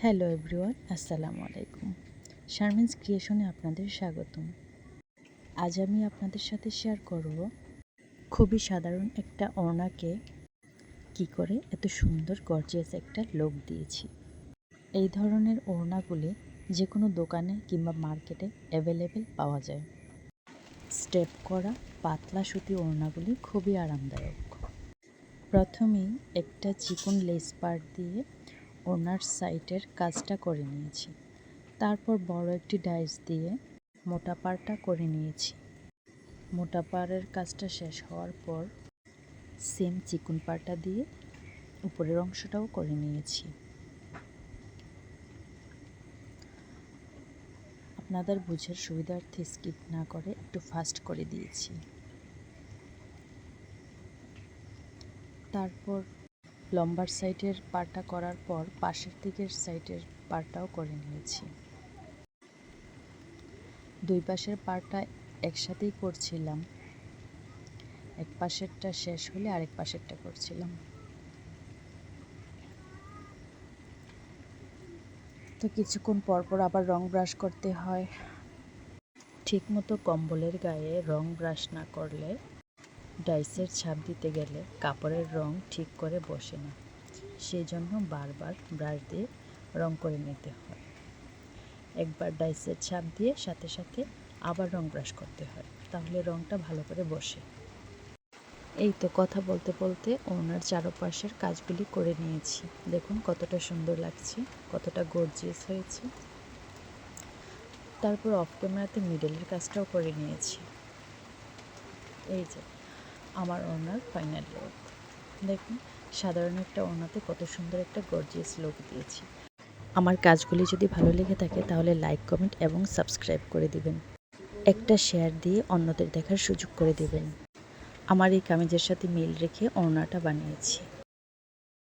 Hello everyone, আসসালামু আলাইকুম। শারমিনস ক্রিয়েশনে আপনাদের স্বাগতম। আজ আমি আপনাদের সাথে শেয়ার করব খুবই সাধারণ একটা ওড়নাকে কি করে এত সুন্দর গর্জিয়াস একটা লুক দিয়েছি। এই ধরনের ওড়নাগুলি যে কোনো দোকানে কিংবা মার্কেটে অ্যাভেলেবেল পাওয়া যায়। স্টেপ করা পাতলা সুতি ওড়নাগুলি খুবই আরামদায়ক। প্রথমেই একটা চিকন লেস পার্ট দিয়ে ওড়নার সাইডের কাজটা করে নিয়েছি। তারপর বড় একটি ডাইস দিয়ে মোটা পাড়টা করে নিয়েছি। মোটা পাড়ের কাজটা শেষ হওয়ার পর সেম চিকন পাড়টা দিয়ে উপরের অংশটাও করে নিয়েছি। আপনাদের বুঝার সুবিধার্থে স্কিপ না করে একটু ফাস্ট করে দিয়েছি। তারপর লম্বার সাইডের পাড়টা করার পর পাশের দিকের সাইডের পাড়টাও করে নিয়েছি। দুই পাশের পাড়টা একসাথেই করছিলাম, এক পাশেরটা শেষ হলে আরেক পাশেরটা করছিলাম। তো কিছুক্ষণ পরপর আবার রং ব্রাশ করতে হয়। ঠিকমতো কম্বলের গায়ে রং ব্রাশ না করলে ডাইসের ছাপ দিতে গেলে কাপড়ের রং ঠিক করে বসে না, সেই জন্য বারবার ব্রাশ দিয়ে রং করে নিতে হয়। একবার ডাইসের ছাপ দিয়ে সাথে সাথে আবার রং ব্রাশ করতে হয়, তাহলে রংটা ভালো করে বসে। এই তো কথা বলতে বলতে ওনার চারপাশের কাজগুলি করে নিয়েছি। দেখুন কতটা সুন্দর লাগছে, কতটা গর্জিয়াস হয়েছে। তারপর অফ ক্যামেরাতে মিডলের কাজটাও করে নিয়েছি। এই যে আমার ওড়নার ফাইনাল লুক দেখুন। সাধারণ একটা ওড়নাতে কত সুন্দর একটা গর্জিয়াস লুক দিয়েছি। আমার কাজগুলি যদি ভালো লেগে থাকে তাহলে লাইক, কমেন্ট এবং সাবস্ক্রাইব করে দিবেন। একটা শেয়ার দিয়ে অন্যদের দেখার সুযোগ করে দিবেন। আমার এই কামিজের সাথে মিল রেখে ওড়নাটা বানিয়েছি।